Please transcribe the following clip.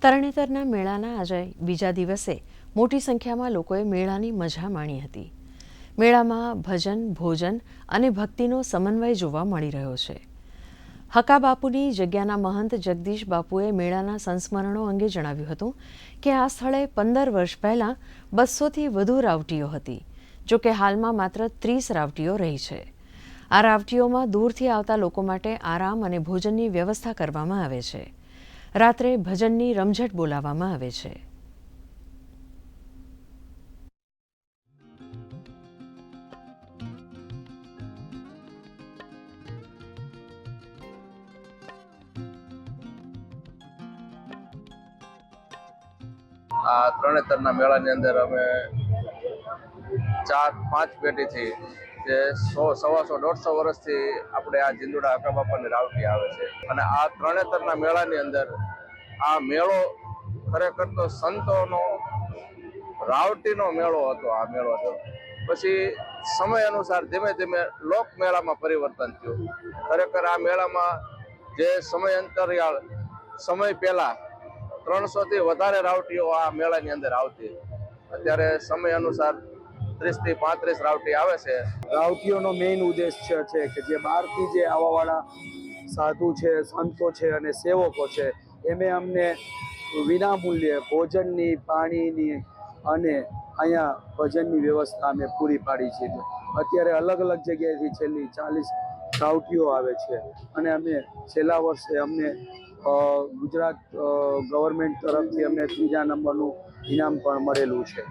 તરણેતરના મેળાના આજે બીજા દિવસે મોટી સંખ્યામાં લોકોએ મેળાની મજા માણી હતી। મેળામાં ભજન, ભોજન અને ભક્તિનો સમન્વય જોવા મળી રહ્યો છે। હકા બાપુની જગ્યાના મહંત જગદીશ બાપુએ મેળાના સંસ્મરણો અંગે જણાવ્યું હતું કે આ સ્થળે 15 વર્ષ પહેલાં 200થી વધુ રાવટીઓ હતી, જો કે હાલમાં માત્ર 30 રાવટીઓ રહી છે। આ રાવટીઓમાં દૂરથી આવતા લોકો માટે આરામ અને ભોજનની વ્યવસ્થા કરવામાં આવે છે। રાત્રે ભજનની રમઝટ બોલાવવામાં આવે છે। આ તરણેતરના મેળાની અંદર અમે 4-5 પેઢીથી જે 100-150 વર્ષથી આપણે આ જીંદુડા હકા બાપાની રાવટી આવે છે અને આ તરણેતરના મેળાની અંદર આ મેળો ખરેખર તો સંતોનો રાવટીનો મેળો હતો। આ મેળો હતો પછી સમય અનુસાર ધીમે ધીમે લોક મેળામાં પરિવર્તન થયું। ખરેખર આ મેળામાં જે સમય અંતરિયાળ સમય પહેલા 300થી વધારે રાવટીઓ આ મેળાની અંદર આવતી, અત્યારે સમય અનુસાર 30થી 35 રાવટી આવે છે। રાવટીઓનો મેઇન ઉદ્દેશ્ય છે કે જે બહારથી જે આવવાવાળા સાધુ છે, સંતો છે અને સેવકો છે એમે અમને વિનામૂલ્યે ભોજનની, પાણીની અને અહીંયા ભજનની વ્યવસ્થા અમે પૂરી પાડી છે। અત્યારે અલગ અલગ જગ્યાએથી છેલ્લી 40 રાવટીઓ આવે છે અને અમે છેલ્લા વર્ષે અમને ગુજરાત ગવર્મેન્ટ તરફથી અમને 3જા નંબરનું ઇનામ પણ મળેલું છે।